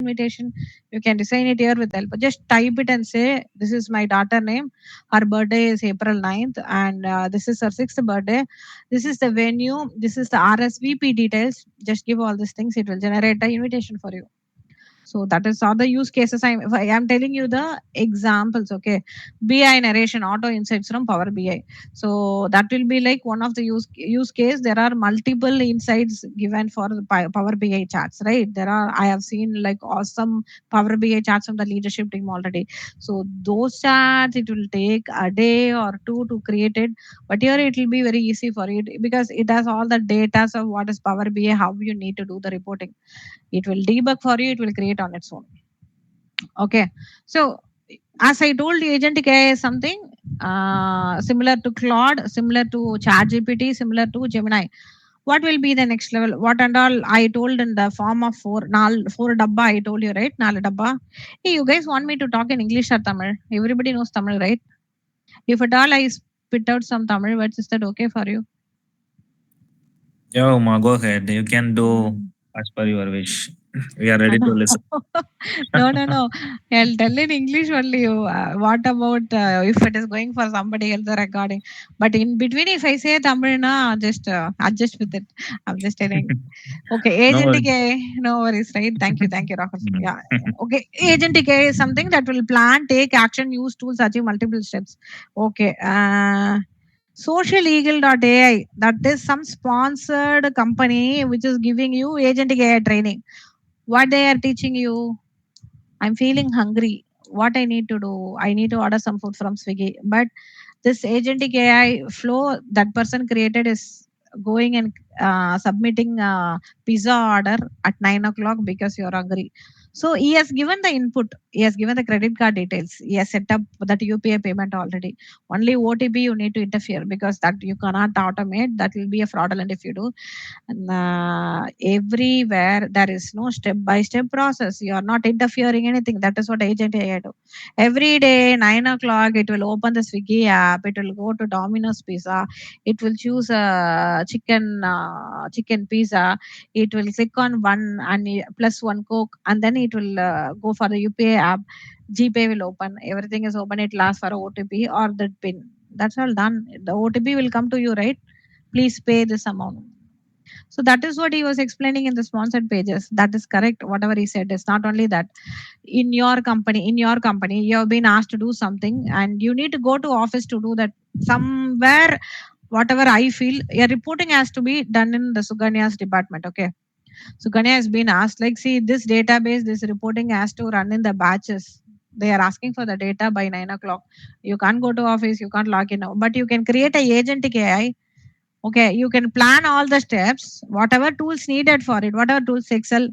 invitation, you can design it here with help. Just type it and say, this is my daughter name. Her birthday is April 9th, and this is her sixth birthday. This is the venue. This is the RSVP details. Just give all these things. It will generate the invitation for you. So that is all the use cases. I am telling you the examples. Okay, BI narration, auto insights from Power BI. So that will be like one of the use case. There are multiple insights given for the Power BI charts, right? There are, I have seen like awesome Power BI charts from the leadership team already. So those charts, it will take a day or two to create it, but here it will be very easy for it because it has all the data of what is Power BI, how you need to do the reporting. It will debug for you, it will create on its own. Okay, so as I told you, agentic AI is something similar to Claude, similar to ChatGPT, similar to Gemini. What will be the next level? What and all I told in the form of four dabba, I told you, right? Naal dabba. Hey, you guys want me to talk in English or Tamil? Everybody knows Tamil, right? If at all I spit out some Tamil words, is that okay for you? Yo, Ma, go ahead. You can do Mm. as per your wish. We are ready No, to listen. no, no, no. I'll tell in English only. What about if it is going for somebody else the recording? But in between, if I say Tamil, na, just adjust with it. I'm just telling. Okay, No agentic worries. AI, no worries, right? Thank you, Rahul. Mm. Yeah, okay. Agentic AI is something that will plan, take action, use tools, achieve multiple steps. Okay. Socialeagle.ai, that is some sponsored company which is giving you agentic AI training. What they are teaching you? I'm feeling hungry. What I need to do? I need to order some food from Swiggy. But this agentic AI flow that person created is going and submitting a pizza order at 9 o'clock because you're hungry. So he has given the input. He has given the credit card details. He has set up that UPI payment already. Only OTP you need to interfere because that you cannot automate. That will be a fraudulent if you do. And everywhere there is no step by step process. You are not interfering anything. That is what agent AI do. Every day 9 o'clock it will open the Swiggy app. It will go to Domino's Pizza. It will choose a chicken pizza. It will click on one and plus one Coke, and then it will go for the UPI app. GPay will open. Everything is open. It lasts for a OTP or the PIN. That's all done. The OTP will come to you, right? Please pay this amount. So that is what he was explaining in the sponsored pages. That is correct. Whatever he said is not only that. In your company, you have been asked to do something, and you need to go to office to do that. Somewhere, whatever I feel, your reporting has to be done in the Suganya's department. Okay. Suganya has been asked, like, see, this database, this reporting has to run in the batches. They are asking for the data by 9 o'clock. You can't go to office, you can't log in now, but you can create a agentic AI. Okay, you can plan all the steps, whatever tools needed for it, whatever tools, Excel,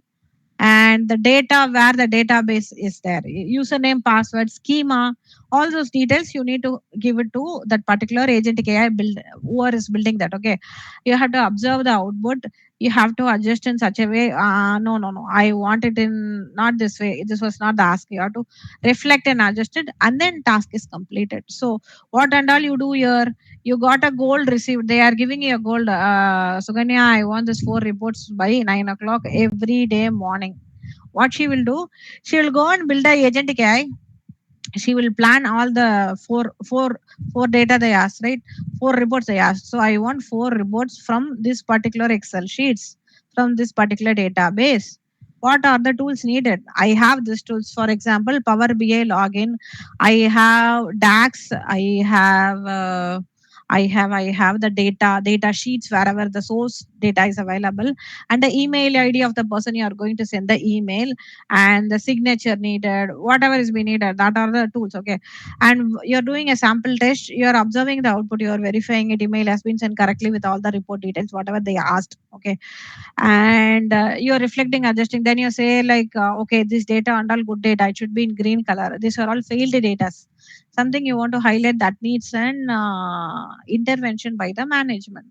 and the data where the database is there, username, password, schema, all those details you need to give it to that particular agentic AI build whoever is building that. Okay, you have to observe the output. You have to adjust in such a way. No, no, no. I want it in not this way. This was not the ask. You have to reflect and adjust it, and then task is completed. So what and all you do here, you got a gold received. They are giving you a gold. Suganya, I want this 4 reports by 9 o'clock every day morning. What she will do, she will go and build a agentic AI. She will plan all the four data they asked, right? 4 reports they asked. So I want 4 reports from this particular Excel sheets, from this particular database. What are the tools needed? I have these tools. For example, Power BI login. I have DAX. I have the data sheets wherever the source data is available, and the email ID of the person you are going to send the email, and the signature needed, whatever is being needed. That are the tools. Okay, and you're doing a sample test. You're observing the output. You're verifying it. Email has been sent correctly with all the report details, whatever they asked. Okay, and you're reflecting, adjusting. Then you say like, okay, this data and all good data. It should be in green color. These are all failed data. Something you want to highlight that needs an intervention by the management.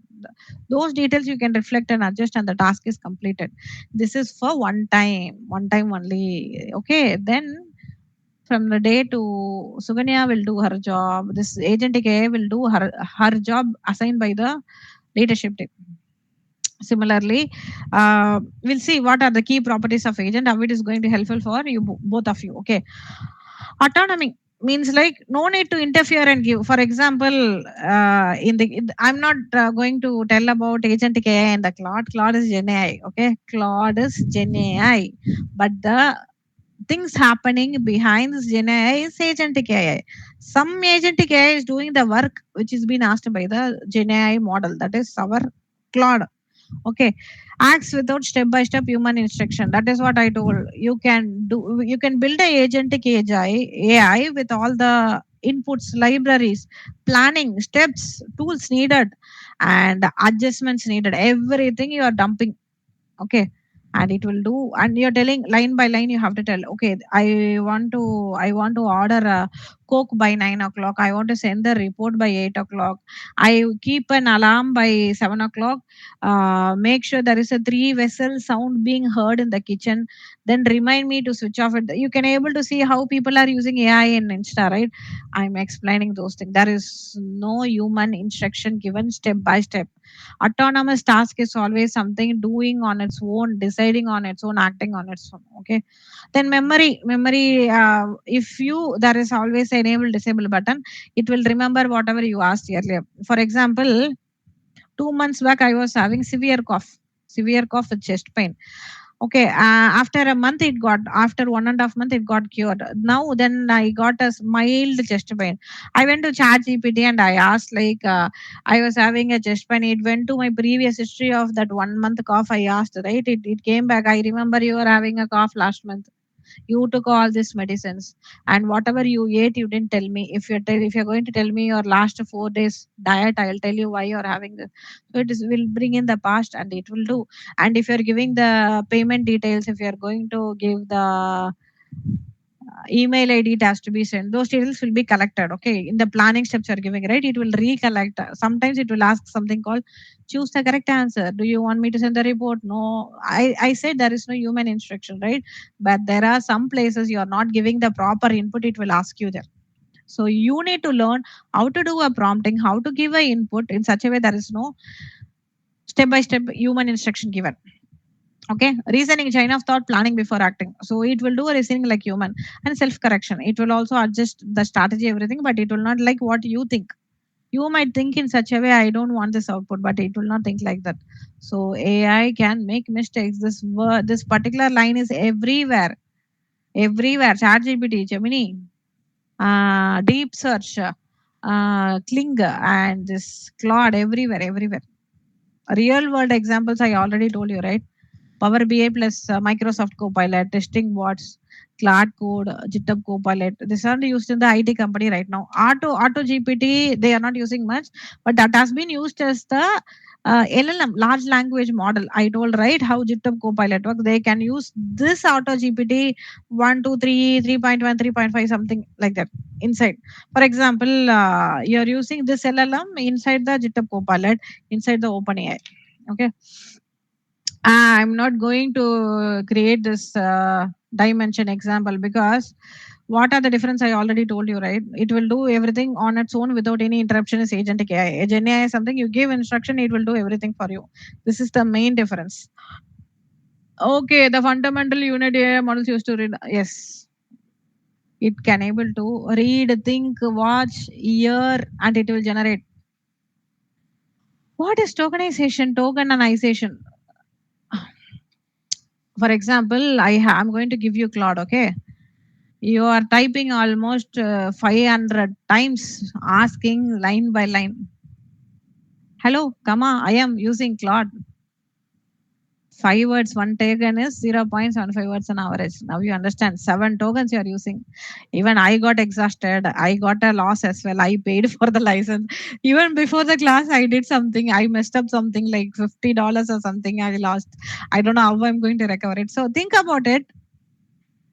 Those details you can reflect and adjust, and the task is completed. This is for one time only. Okay, then from the day to Suganya will do her job. This agentic AI will do her job assigned by the leadership team. Similarly, we'll see what are the key properties of agent, how it is going to helpful for you, both of you. Okay. Autonomy means like no need to interfere and give. For example, I'm not going to tell about agentic AI and the Claude. Claude is Gen AI. Okay, Claude is Gen AI, but the things happening behind this Gen AI is agentic AI. Some agentic AI is doing the work which is being asked by the Gen AI model. That is our Claude. Okay, acts without step by step human instruction. That is what I told. You can build a agentic AI with all the inputs, libraries, planning, steps, tools needed, and adjustments needed. Everything you are dumping. Okay, and it will do, and you're telling line by line. You have to tell, okay, I want to order a coke by 9 o'clock. I want to send the report by 8 o'clock. I keep an alarm by 7 o'clock. Make sure there is a three vessel sound being heard in the kitchen. Then remind me to switch off it. You can able to see how people are using AI in Insta, right? I'm explaining those things. There is no human instruction given step by step. Autonomous task is always something doing on its own, deciding on its own, acting on its own. Okay. Then memory, if you there is always enable disable button, it will remember whatever you asked earlier. For example, 2 months back I was having severe cough with chest pain. Okay, after a month it got, after 1.5 month it got cured. Now then I got a mild chest pain. I went to chat GPT and I asked like, I was having a chest pain. It went to my previous history of that 1 month cough. I asked, right? It came back. I remember you were having a cough last month. You took all these medicines, and whatever you ate you didn't tell me. If you're going to tell me your last 4 days diet, I'll tell you why you're having this. So it is will bring in the past and it will do. And if you're giving the payment details, if you're going to give the email ID, it has to be sent. Those details will be collected. Okay, in the planning steps you're giving, right? It will recollect. Sometimes it will ask something called choose the correct answer. Do you want me to send the report? No, I said there is no human instruction, right? But there are some places you are not giving the proper input, it will ask you there. So you need to learn how to do a prompting, how to give a input in such a way there is no step by step human instruction given. Okay, reasoning, chain of thought, planning before acting. So it will do a reasoning like human. And self correction, it will also adjust the strategy, everything, but it will not like what you think. You might think in such a way, I don't want this output, but it will not think like that. So AI can make mistakes. This particular line is everywhere. Chat GPT, Gemini, deep search, Kling, and this Claude, everywhere. Real world examples I already told you, right? Power BI plus Microsoft Copilot, testing bots, Cloud Code, GitHub Copilot. These are used in the IT company right now. Auto GPT, they are not using much, but that has been used as the LLM, large language model. I told right how GitHub Copilot works. They can use this Auto GPT 1, 2, 3, 3.1, 3.5, something like that inside. For example, you're using this LLM inside the GitHub Copilot, inside the OpenAI. Okay, I'm not going to create this dimension example because what are the difference I already told you, right? It will do everything on its own without any interruption is agentic AI. Gen AI is something you give instruction, it will do everything for you. This is the main difference. Okay, the fundamental unit AI models used to read. Yes, it can able to read, think, watch, hear, and it will generate. What is tokenization? Tokenization. For example, I'm going to give you Claude. Okay, you are typing almost 500 times, asking line by line. Hello, Kama, I am using Claude. 5 words, one token is 0.75 words on average. Now you understand. 7 tokens you are using. Even I got exhausted. I got a loss as well. I paid for the license. Even before the class, I did something. I messed up something like $50 or something. I lost. I don't know how I'm going to recover it. So think about it.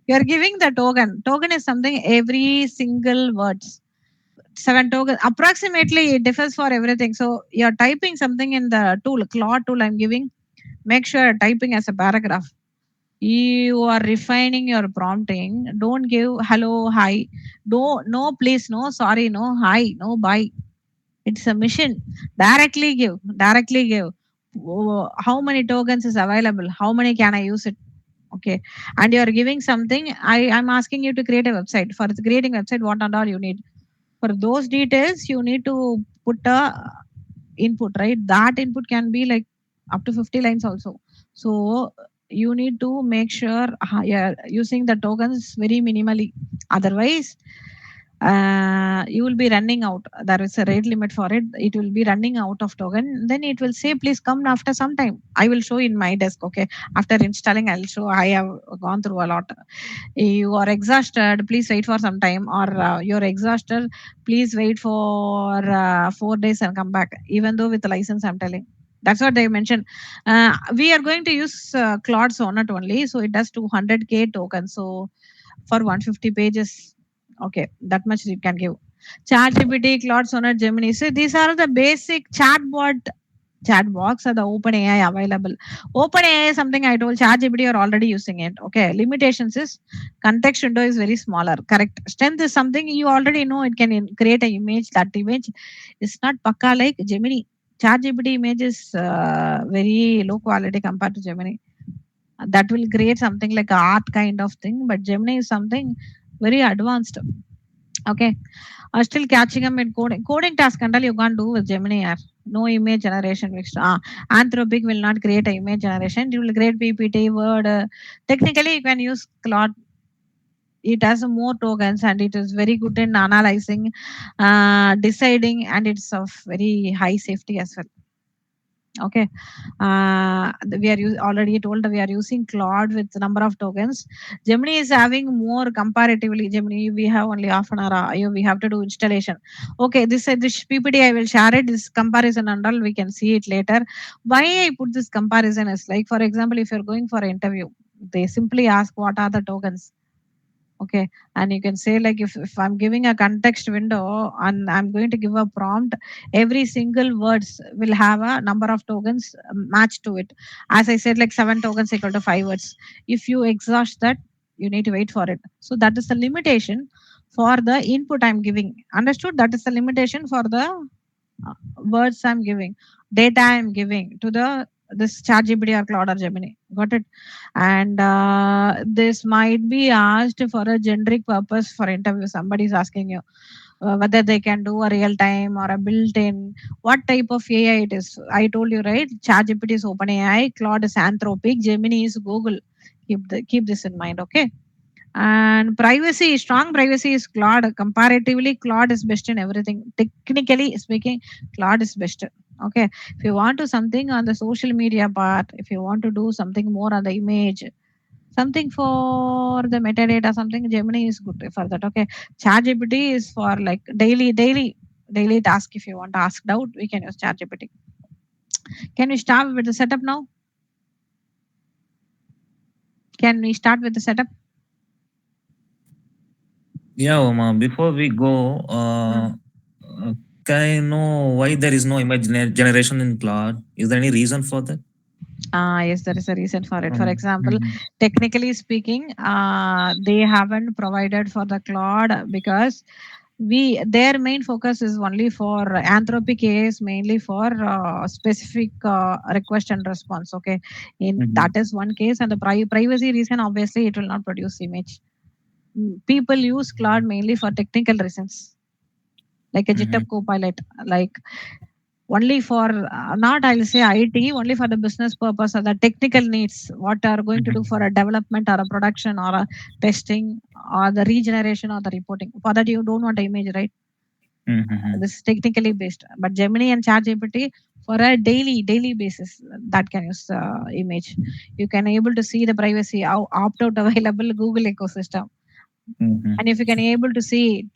You're giving the token. Token is something every single words. 7 tokens. Approximately it differs for everything. So you're typing something in the tool, Claude tool I'm giving. Make sure you're typing as a paragraph. You are refining your prompting. Don't give hello, hi. No, please, no, sorry, no, hi, no, bye. It's a mission. Directly give. Directly give. how many tokens is available, how many can I use it. Okay, and you're giving something, I'm asking you to create a website. For creating website, what and all you need, for those details you need to put a input, right? That input can be like up to 50 lines also. So you need to make sure you're using the tokens very minimally. Otherwise, you will be running out. There is a rate limit for it. It will be running out of token. Then it will say, please come after some time. I will show in my desk. Okay. After installing, I'll show. I have gone through a lot. You are exhausted, please wait for some time, or you're exhausted, please wait for 4 days and come back, even though with the license I'm telling. That's what they mentioned. We are going to use Claude Sonnet only, so it does 200k tokens. So for 150 pages, okay, that much you can give. ChatGPT, Claude Sonnet, Gemini. So these are the basic chat box are the OpenAI available. OpenAI is something I told ChatGPT are already using it. Okay. Limitations is context window is very smaller. Correct. Strength is something you already know. It can create an image. That image is not pakka like Gemini. ChatGPT image is very low quality compared to Gemini. That will create something like a art kind of thing. But Gemini is something very advanced. Okay, still catching up in coding. Coding task until you can't do with Gemini. App. No image generation mixed. Anthropic will not create a image generation. It will create PPT, Word. Technically, you can use Claude. It has more tokens and it is very good in analyzing, deciding, and it's of very high safety as well. Okay, already told we are using Claude with number of tokens. Gemini is having more comparatively. Gemini we have only half an hour. We have to do installation. Okay, this PPT I will share it. This comparison and all we can see it later. Why I put this comparison is like, for example, if you're going for an interview, they simply ask what are the tokens. Okay, and you can say like, if I'm giving a context window and I'm going to give a prompt, every single words will have a number of tokens matched to it. As I said, like 7 tokens equal to 5 words. If you exhaust that, you need to wait for it. So that is the limitation for the input I'm giving. Understood? That is the limitation for the words I'm giving, data I'm giving to the this ChatGPT or Claude or Gemini. Got it? And this might be asked for a generic purpose for interview. Somebody is asking you whether they can do a real time or a built-in. What type of AI it is? I told you right. ChatGPT is OpenAI, Claude is Anthropic, Gemini is Google. Keep this in mind. Okay. And privacy, strong privacy is Claude. Comparatively, Claude is best in everything. Technically speaking, Claude is best. Okay. If you want to something on the social media part, if you want to do something more on the image, something for the metadata, something Gemini is good for that. Okay. ChatGPT is for like daily task. If you want to ask doubt, we can use ChatGPT. Can we start with the setup now? Can we start with the setup? Yeah, Uma, before we go, Hmm. can I know why there is no image generation in Claude? Is there any reason for that? Yes, there is a reason for it. For Um, example, mhm, technically speaking, they haven't provided for the cloud because their main focus is only for Anthropic AI is mainly for specific request and response. Okay, in that mhm, is one case, and the privacy reason obviously it will not produce image. People use cloud mainly for technical reasons, like a mhm, GitHub Copilot, like only for not I'll say IT, only for the business purpose or the technical needs. What are going to do for mhm, a development or a production or a testing or the regeneration or the reporting. For that you don't want an image, right? mhm, This is technically based, but Gemini and ChatGPT for a daily basis that can use image. You can able to see the privacy, how opt out available Google ecosystem, mhm, and if you can able to see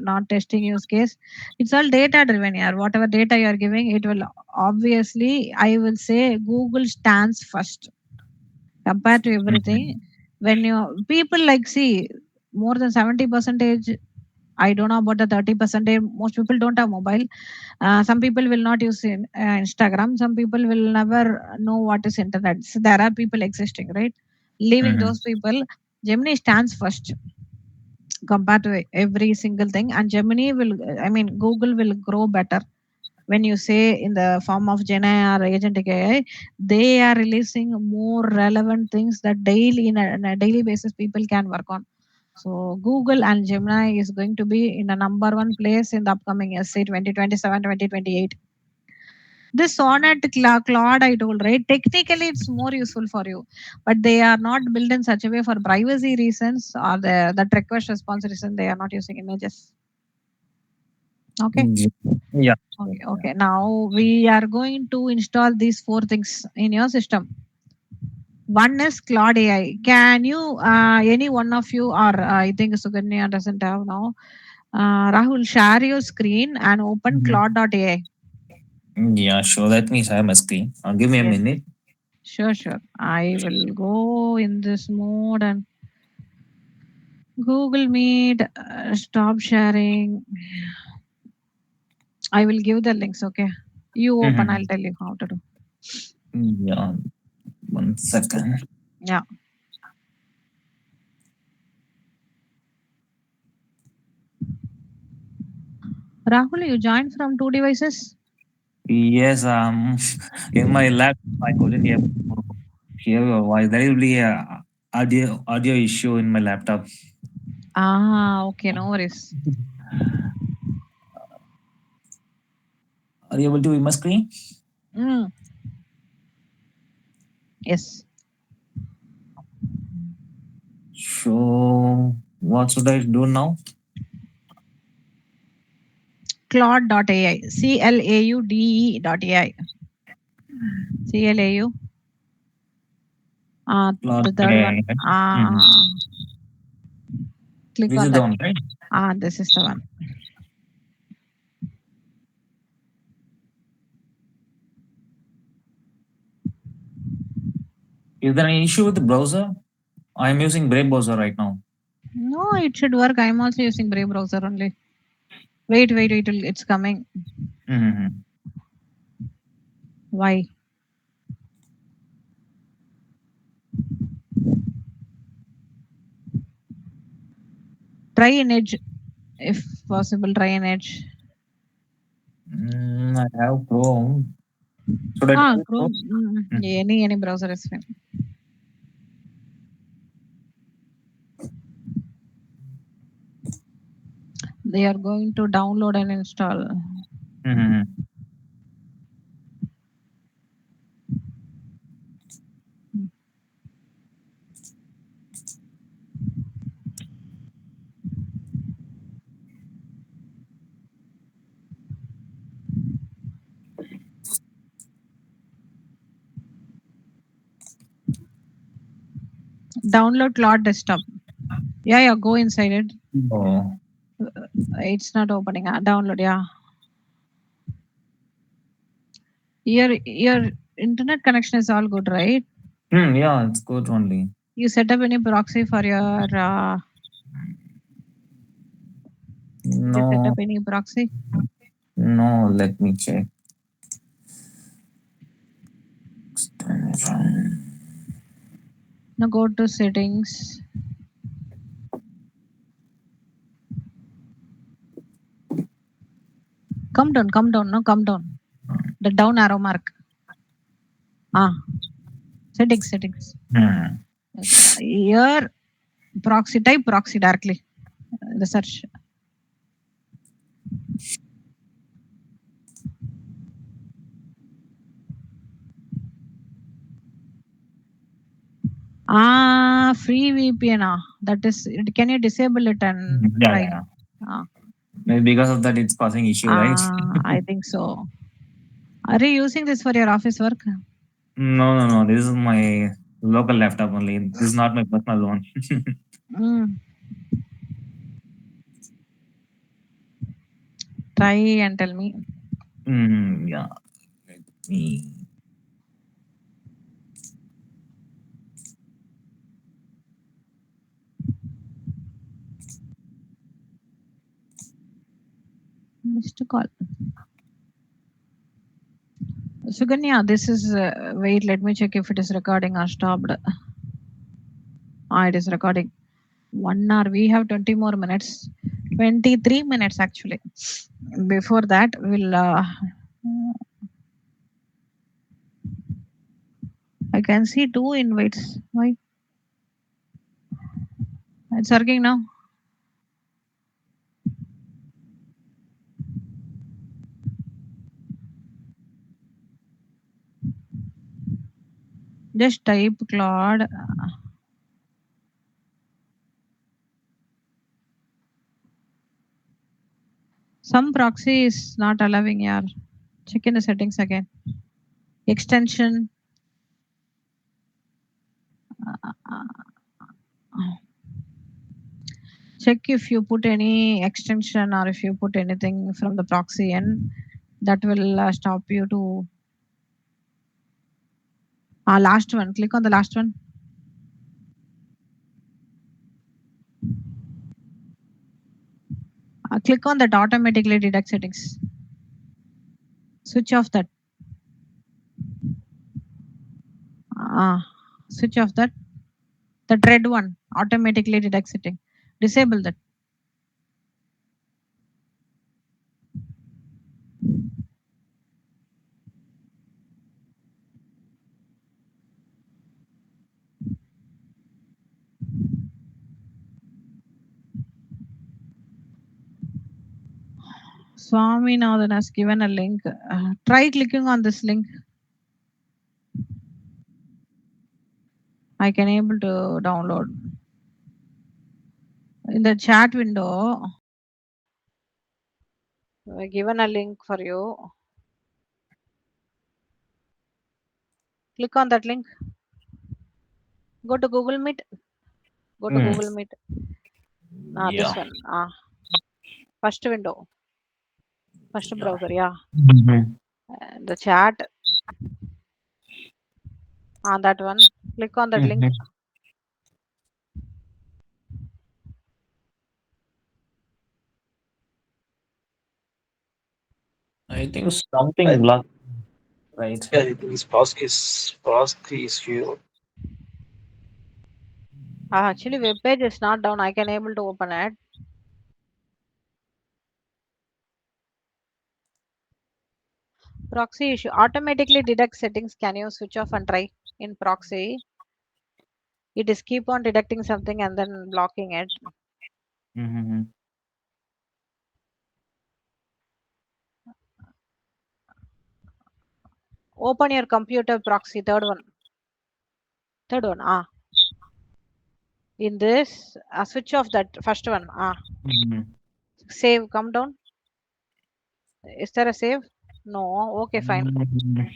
not testing use case, it's all data driven here. Whatever data you are giving, it will obviously, I will say Google stands first compared to everything. mhm, When you people like see more than 70 percentage, I don't know about the 30 percentage, most people don't have mobile. Some people will not use Instagram, some people will never know what is internet. So there are people existing, right? Leaving mhm, those people, Gemini stands first compared to every single thing, and Gemini will, I mean Google will grow better. when you say in the form of Gen AI or agentic AI, they are releasing more relevant things that daily in a daily basis people can work on. So Google and Gemini is going to be in a number one place in the upcoming years, say 2027, 2028. This Sonnet Claude I told, right? Technically, it's more useful for you, but they are not built in such a way for privacy reasons or that request response reason. They are not using images. Okay. Yeah. Yeah. Okay. Okay. Now we are going to install these four things in your system. One is Claude AI. Can you, any one of you, or I think Suganya doesn't have now, Rahul, share your screen and open Mhm. Claude.ai. Yeah, sure. Let me share my screen. Give me a Yes. minute. Sure, sure. I will go in this mode and Google Meet, stop sharing. I will give the links, okay? You open, I'll Mhm. tell you how to do. Yeah, 1 second. Yeah. Rahul, you joined from two devices? Yes, in my laptop, I couldn't able to hear your voice. There will be a audio issue in my laptop. Ah, okay, no worries. Are you able to see my screen? Mm, yes. So, what should I do now? Claude.ai. CLAUDE.ai. CLAU. Plot The third A. one. Mhm. Click This on is the that. one, right? This is the one. Is there any issue with the browser? I am using Brave browser right now. No, it should work. I'm also using Brave browser only. Wait, wait, wait. It's coming. Mhm. Why? Try in Edge. If possible, try in Edge. I have Chrome. Should I try with Chrome? Chrome. Mhm. Any browser is fine. They are going to download and install. Mhm. Download Claude desktop. Yeah, yeah. Go inside it. Oh. It's not opening. Download. Yeah. Your internet connection is all good, right? Yeah, it's good only. You set up any proxy for your. Did you set up No, any proxy? no, let me check. Now go to settings. Come down. Come down. No, come down. The down arrow mark. Ah, settings. Settings. Hmm. Here proxy type proxy directly. The search. Free VPN. That is. Can you disable it and Yeah, try? yeah. Ah, Maybe because of that, it's causing issue, right? I think so. Are you using this for your office work? No, no, no. This is my local laptop only. This is not my personal one. Mm, try and tell me. Yeah. Me. Missed call. Suganya, this is. Wait, let me check if it is recording or stopped. It is recording. 1 hour. We have 20 more minutes. 23 minutes actually. Before that, we'll I can see two invites. Why? It's working now. Just type Claude. Some proxy is not allowing yaar. Check in the settings again. Extension. Check if you put any extension or if you put anything from the proxy and that will stop you to last one. Click on the last one. Click on that automatically detect settings. Switch off that. Uh, Switch off that. That red one automatically detect setting. Disable that. Swaminathan has given a link. Try clicking on this link. I can able to download. In the chat window, I given a link for you. Click on that link. Go to Google Meet. Go to Mm. Google Meet. This Yeah. one. First window. First Yeah. browser. Yeah. Mhm. The chat on that one. Click on that link. Mhm. I think I something luck, right? Yeah, it is Pascal is here. Actually, web page is not down. I can able to open it. Proxy issue. Automatically detect settings. Can you switch off and try in proxy? It is keep on detecting something and then blocking it. Mm-hmm. Open your computer proxy. Third one. Third one. In this, switch off that first one. Mm-hmm. Save. Come down. Is there a save? No. Okay, fine. Mm.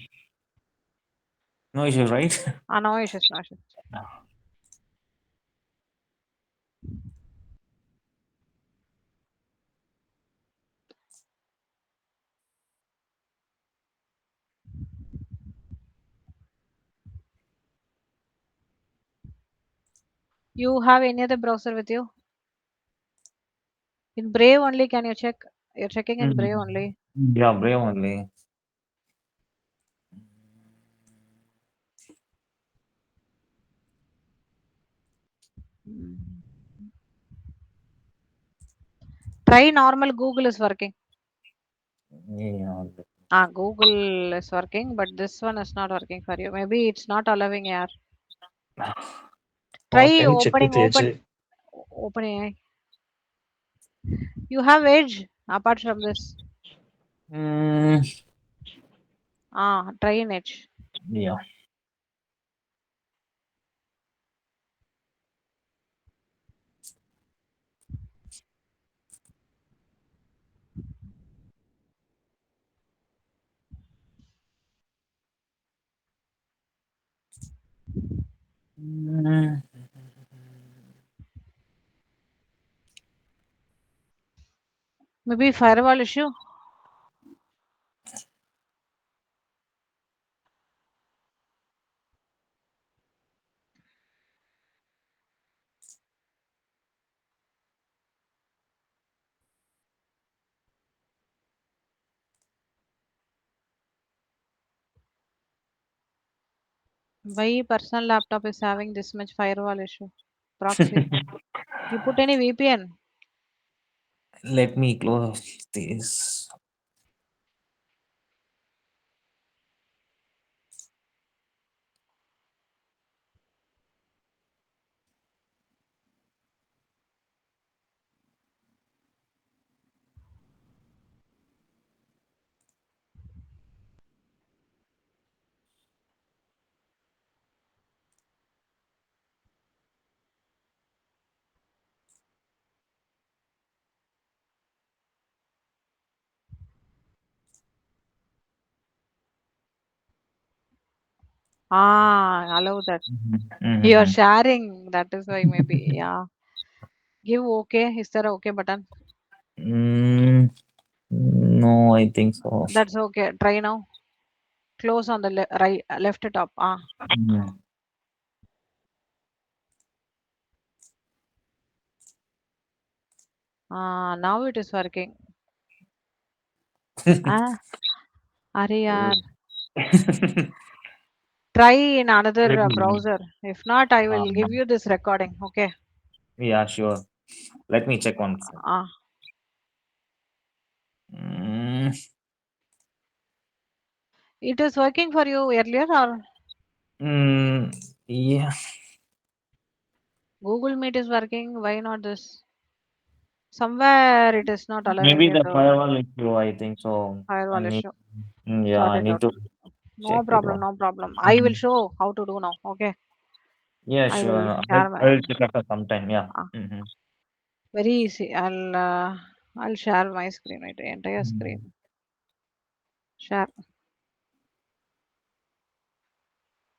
No issue, right? No issues. No issues. You have any other browser with you? In Brave only. Can you check? You're checking in Mm. Brave only. Yeah, brave only. Mm. Try normal. Google is working. Yeah. Google is working, but this one is not working for you. Maybe it's not allowing here. Try Can you check with AJ? open AI. You have Edge apart from this. Mm, Try in Edge. yeah. Mm, Maybe firewall issue. Why personal laptop is having this much firewall issue? Proxy. You put any VPN? let me close this. Allow that. You're Mm-hmm. sharing. That is why maybe. Yeah. Give okay. Is there a okay button? Mm, no, I think so. That's okay. Try now. Close on the right, left top. Mm. Now it is working. Ah, Arey yaar. Try in Let another me. browser. If not, I will give Um, you this recording. Okay. yeah, sure. Let me check once. Ah, Mm, it is working for you earlier or mm, yeah, Google Meet is working? Why not this? Somewhere it is not allowing maybe you the to firewall issue. I think so. I firewall need. issue. Yeah, Sort I it need out. to No check it problem, one. no problem. I will Mhm. show how to do now. Okay. Yeah, I sure. will I'll, share my I'll check after some time. Yeah. uh, Mm-hmm. very easy. I'll share my screen, right? Entire Mm-hmm. screen. Share.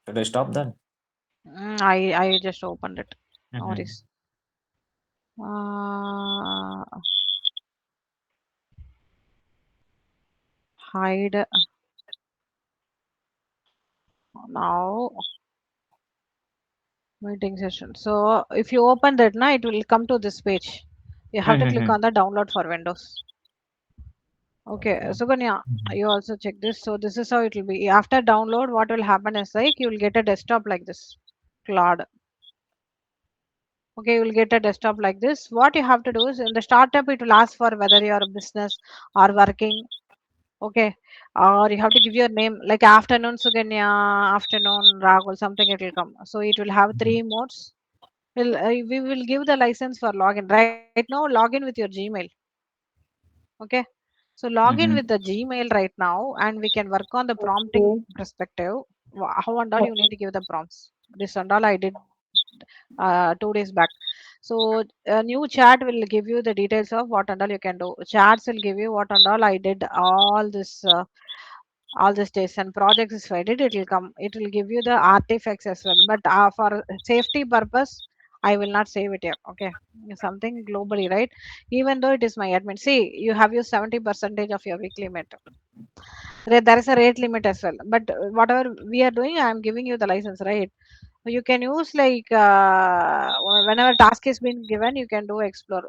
Should I stop that? I just opened it. No Mm-hmm. worries. Uh, hide now meeting session. So if you open that now, it will come to this page. You have to click Mm-hmm. on the download for Windows. Okay, Okay. Suganya, Mhm. you also check this. So this is how it will be. After download, what will happen is like you will get a desktop like this. Cloud. Okay, you will get a desktop like this. What you have to do is in the startup, it will ask for whether you are a business or working. Okay, or you have to give your name like afternoon Suganya, afternoon Rahul, something it will come. So it will have three modes. We will give the license for login. Right now, login with your Gmail. Okay. So log in with Mhm. the Gmail right now, and we can work on the prompting perspective. How and all you need to give the prompts. This and all I did 2 days back. So a new chat will give you the details of what and all you can do. Chats will give you what and all I did all this days and projects is faded. It will come. It will give you the artifacts as well. But for safety purpose, I will not save it here. Okay, something globally, right? Even though it is my admin. See, you have your 70 percentage of your weekly limit. There is a rate limit as well. But whatever we are doing, I am giving you the license, right? You can use like whenever task is been given, you can do explore.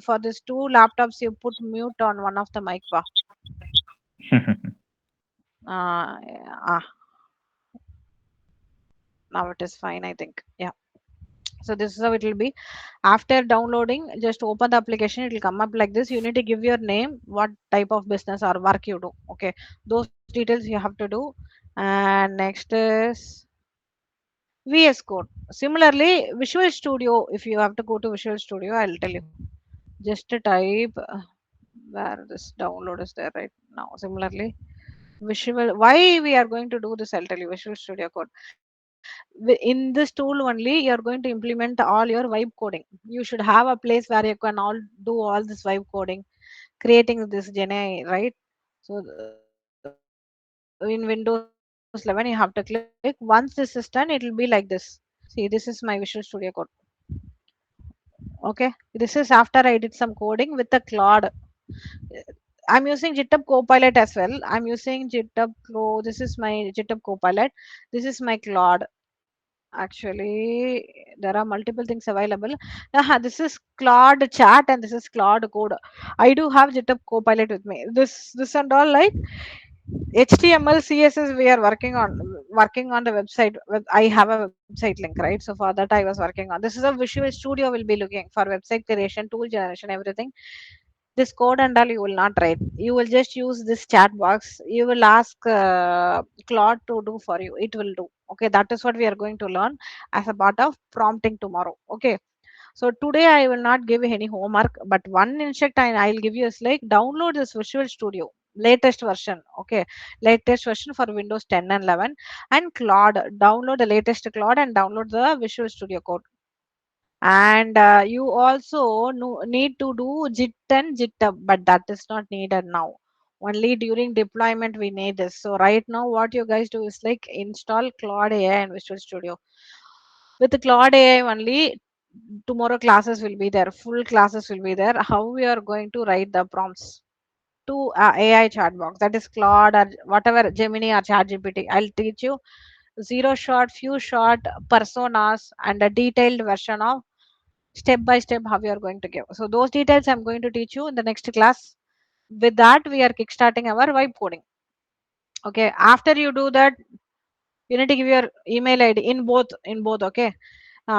For this two laptops, you put mute on one of the mic bar. Ah, now it is fine, I think. Yeah. So this is how it will be. After downloading, just open the application. It will come up like this. You need to give your name, what type of business or work you do. Okay, those details you have to do. And next is VS Code. Similarly, Visual Studio. If you have to go to Visual Studio, I'll tell you. Just to type where this download is there right now. Similarly, Visual. Why we are going to do this? I'll tell you. Visual Studio Code. In this tool only, you're going to implement all your vibe coding. You should have a place where you can all do all this vibe coding, creating this Gen right? So in Windows 11, you have to click. Once this is done, it will be like this. See, this is my Visual Studio Code. Okay, this is after I did some coding with the Claude. I'm using GitHub Copilot as well. I'm using GitHub Pro. This is my GitHub Copilot. This is my Claude. Actually, there are multiple things available. This is Claude Chat and this is Claude Code. I do have GitHub Copilot with me. This and all like HTML, CSS. We are working on the website. I have a website link, right? So for that, I was working on. This is a Visual Studio. Will be looking for website creation, tool generation, everything. This code and all you will not write. You will just use this chat box. You will ask Claude to do for you. It will do. Okay, that is what we are going to learn as a part of prompting tomorrow. Okay, so today I will not give any homework, but one instruct I'll give you is like download this Visual Studio latest version. Okay, latest version for Windows 10 and 11, and Claude. Download the latest Claude and download the Visual Studio Code. And you also need to do JIT and GitHub, but that is not needed now. Only during deployment we need this. So right now what you guys do is like install Claude AI and Visual Studio. With the Claude AI only, tomorrow classes will be there, full classes will be there, how we are going to write the prompts to AI chat box, that is Claude or whatever, Gemini or ChatGPT. I'll teach you zero shot, few shot personas and a detailed version of step by step how you are going to give. So those details I'm going to teach you in the next class. With that, we are kickstarting our vibe coding. Okay, after you do that, you need to give your email ID in both. Okay,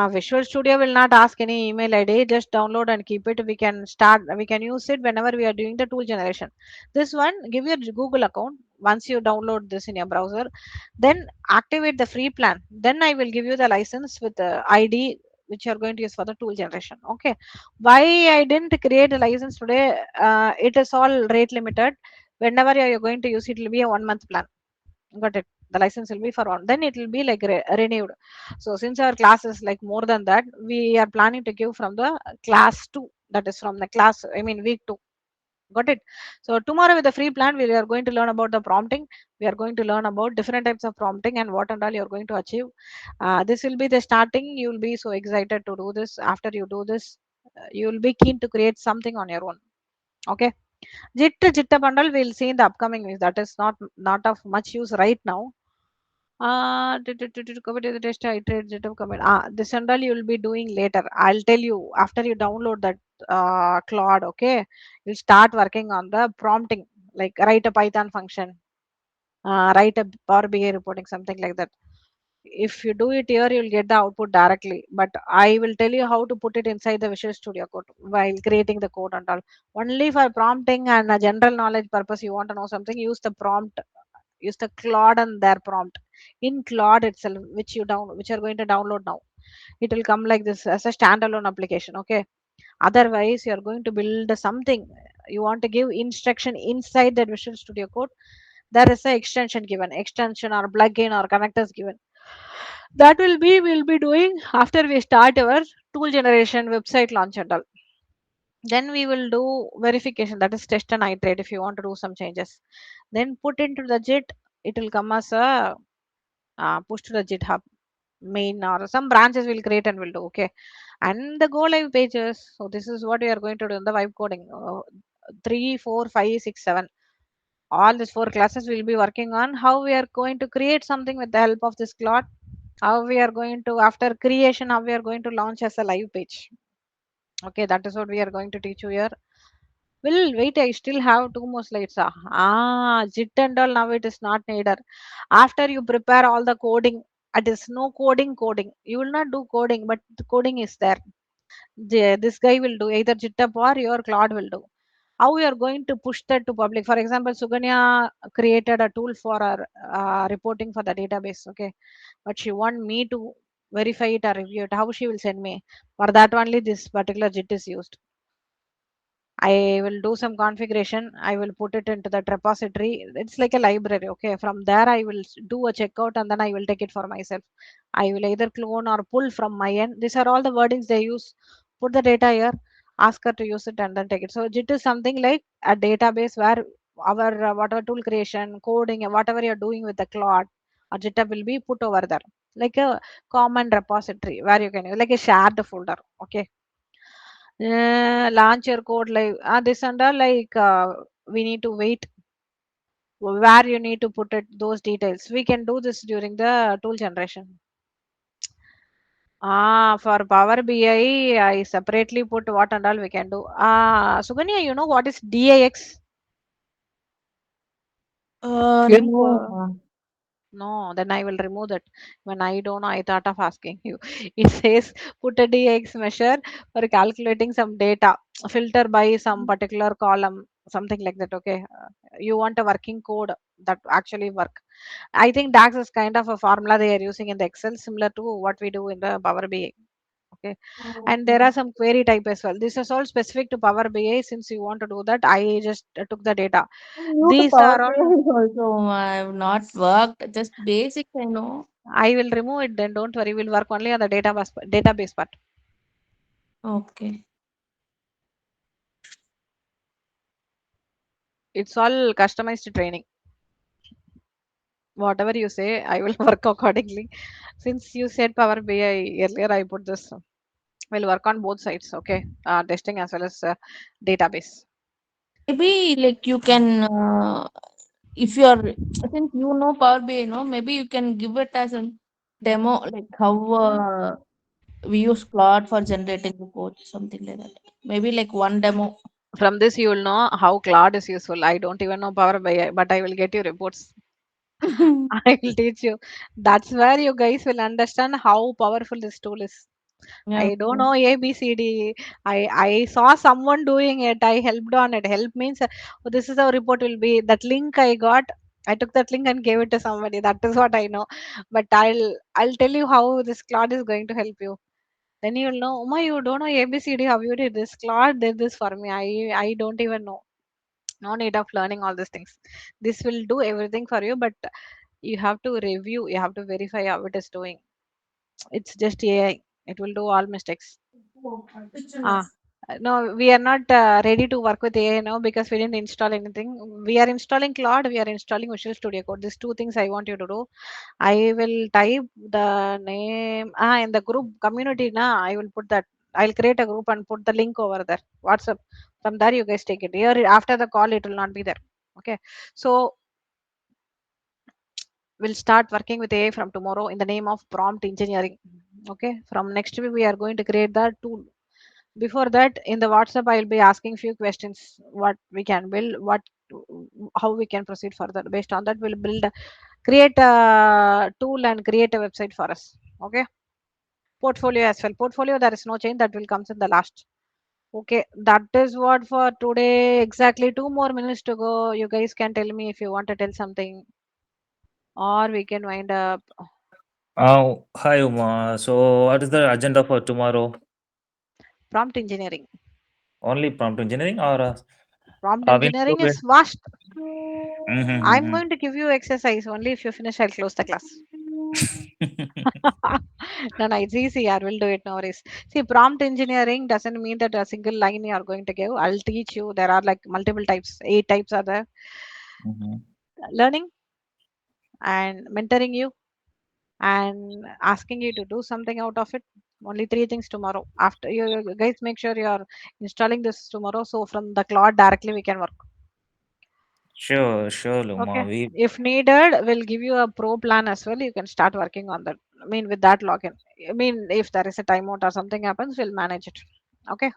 Visual Studio will not ask any email ID. Just download and keep it. We can start. We can use it whenever we are doing the tool generation. This one, give your Google account. Once you download this in your browser, then activate the free plan. Then I will give you the license with the ID which you are going to use for the tool generation. Okay. Why I didn't create a license today? It is all rate limited. Whenever you are going to use it, it will be a 1 month plan. Got it? The license will be for one, then it will be like renewed. So since our class is like more than that, we are planning to give from the class 2, that is from the class, I mean week 2. Got it? So tomorrow with the free plan we are going to learn about the prompting. We are going to learn about different types of prompting and what and all you are going to achieve. This will be the starting. You will be so excited to do this. After you do this, you will be keen to create something on your own. Okay. Jitta bundle we'll see in the upcoming weeks. That is not of much use right now. Cover the test iterate jitter commit. This and all you will be doing later. I'll tell you after you download that Claude. Okay, you'll start working on the prompting, like write a Python function, write a Power BI reporting, something like that. If you do it here, you'll get the output directly. But I will tell you how to put it inside the Visual Studio Code while creating the code and all. Only for prompting and a general knowledge purpose, you want to know something, use the prompt, use the Claude and their prompt in Claude itself, which you're going to download now. It will come like this as a standalone application. Okay. Otherwise, you're going to build something. You want to give instruction inside that Visual Studio Code. There is a extension given, extension or plugin or connectors given. That we'll be doing after we start our tool generation website launch and all. Then we will do verification, that is test and iterate if you want to do some changes. Then put into the JIT, it will come as a push to the GitHub main, or some branches will create and will do. Okay. And the go live pages. So this is what we are going to do in the vibe coding. 3, 4, 5, 6, 7. All these 4 classes will be working on how we are going to create something with the help of this Claude. How we are going to, after creation, how we are going to launch as a live page. Okay, that is what we are going to teach you here. Well, wait, I still have 2 more slides. JIT and all now it is not needed. After you prepare all the coding, it is no coding. You will not do coding, but the coding is there. This guy will do either GitHub or your Claude will do. How we are going to push that to public? For example, Suganya created a tool for our reporting for the database. Okay, but she want me to verify it or review it. How she will send me? For that only this particular JIT is used. I will do some configuration. I will put it into that repository. It's like a library. Okay. From there, I will do a checkout and then I will take it for myself. I will either clone or pull from my end. These are all the wordings they use. Put the data here, ask her to use it and then take it. So JIT is something like a database where our whatever tool creation, coding, and whatever you're doing with the Claude or GitHub will be put over there. Like a common repository where you can use, like a shared folder. Okay. Launch your code like this and all, like we need to wait where you need to put it, those details we can do this during the tool generation. For Power BI I separately put what and all we can do. Suganya, you know what is DAX? You know, No, then I will remove that. When I don't know, I thought of asking you. It says put a DX measure for calculating some data, filter by some particular column, something like that. Okay. You want a working code that actually work. I think DAX is kind of a formula they are using in the Excel, similar to what we do in the Power BI. Okay. And there are some query type as well. This is all specific to Power BI. Since you want to do that, I just took the data. I'm new to These Power are all. BI also. I've not worked, just basics I know. I will remove it then. Don't worry. We'll work only on the database part. Okay. It's all customized training. Whatever you say, I will work accordingly. Since you said Power BI earlier, I put this. We'll work on both sides, okay? Testing as well as database. Maybe like you can, if you are, since you know Power BI, maybe you can give it as a demo, like how we use Claude for generating reports, something like that. Maybe like one demo. From this, you will know how Claude is useful. I don't even know Power BI, but I will get you reports. I will teach you. That's where you guys will understand how powerful this tool is. Yeah, I don't okay. know ABCD. I saw someone doing it. I helped on it. Help means oh, this is how report will be. That link I got. I took that link and gave it to somebody. That is what I know. But I'll tell you how this Claude is going to help you. Then you'll know. Oh my, you don't know ABCD. How you did this? Claude did this for me. I don't even know. No need of learning all these things. This will do everything for you, but you have to review. You have to verify how it is doing. It's just AI. It will do all mistakes. Ah, no, we are not ready to work with AI now because we didn't install anything. We are installing Claude, we are installing Visual Studio Code. These two things I want you to do. I will type the name in the group community. I will put that. I'll create a group and put the link over there. WhatsApp. From there, you guys take it. Here after the call, it will not be there. Okay. So we'll start working with AI from tomorrow in the name of prompt engineering. Okay. From next week, we are going to create that tool. Before that, in the WhatsApp, I'll be asking few questions. What we can build, how we can proceed further. Based on that, we'll create a tool and create a website for us. Okay. Portfolio as well. Portfolio, there is no change. That will comes in the last. Okay, that is what for today. Exactly 2 more minutes to go. You guys can tell me if you want to tell something, or we can wind up. Hi, Uma. So, what is the agenda for tomorrow? Prompt engineering. Only prompt engineering, or Prompt we need to engineering is vast. I'm Mm-hmm. going to give you exercise. Only if you finish, I'll close the class. No, no, it's easy. I will do it. No worries. See, prompt engineering doesn't mean that a single line you are going to give. I'll teach you. There are like multiple types. 8 types are there. Mm-hmm. Learning and mentoring you and asking you to do something out of it. Only 3 things tomorrow. After you guys make sure you are installing this tomorrow. So from the cloud directly we can work. Sure, sure, Luma. Okay. If needed, we'll give you a pro plan as well. You can start working on that. I mean, with that login. I mean, if there is a timeout or something happens, we'll manage it. Okay.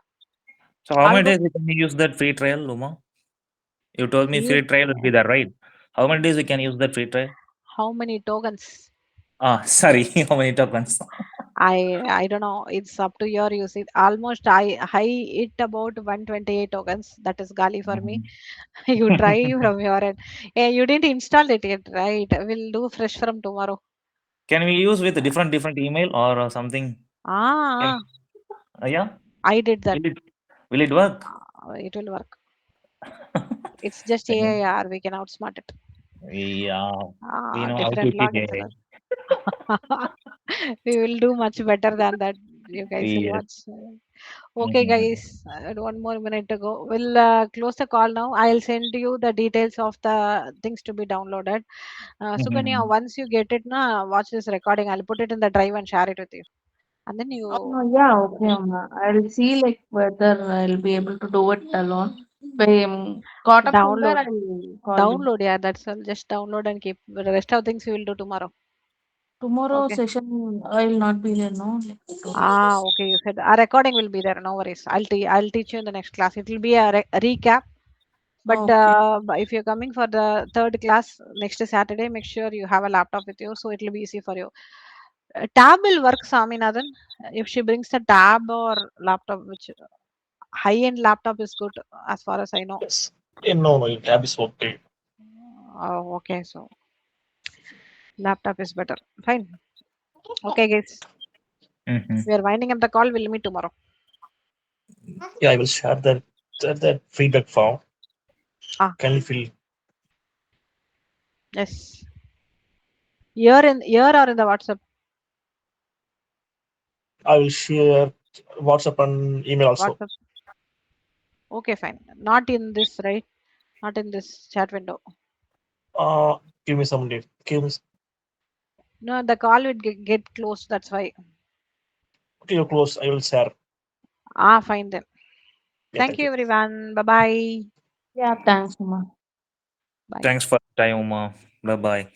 So, how All many good. days we can use that free trial, Luma? You told me Free. free trial will be there, right? How many days we can use that free trial? How many tokens? Sorry, how many tokens? I don't know. It's up to your usage. Almost I hit about 128 tokens. That is gali for me. Mhm. You try from your end. Yeah, you didn't install it yet, right? We'll do fresh from tomorrow. Can we use with a different email or something? Can Ah, yeah? I did that. Will it will it work? It will work. It's just Okay. AIR. We can outsmart it. Yeah, we know how to Different cheat logins and AI. all. We will do much better than that. You guys will Yes. watch. Okay, Mhm. guys, 1 more minute to go. We'll close the call now. I'll send you the details of the things to be downloaded. Suganya, Mhm. once you get it, watch this recording. I'll put it in the drive and share it with you. And then you Yeah, okay, I'll see like whether I'll be able to do it alone. If I'm caught up somewhere, download. I'll call you. Download, yeah, that's all. Just download and keep. The rest of things we will do tomorrow. Tomorrow Okay. session, I'll not be there, no? Like, Okay. You said a recording will be there. No worries. I'll teach you in the next class. It will be a recap. But okay. if you're coming for the third class next Saturday, make sure you have a laptop with you so it will be easy for you. Tab will work, Swaminathan. If she brings a tab or laptop, which high-end laptop is good as far as I know. Yes. No, no, tab is okay. Oh, okay. So laptop is better. Fine. Okay, guys. Mhm. We are winding up the call. We'll meet tomorrow. Yeah, I will share that feedback form. Ah, Can you fill? yes. Here or in the WhatsApp. I will share WhatsApp and email also. WhatsApp. Okay, fine. Not in this, right? Not in this chat window. Give me some day. Give me. No, the call would get closed. That's why. Okay, you're close. I will share. Ah, fine then. Yeah, Thank thank you, you. everyone. Bye bye. Yeah, thanks, Uma. Bye. Thanks for the time, Uma. Bye bye.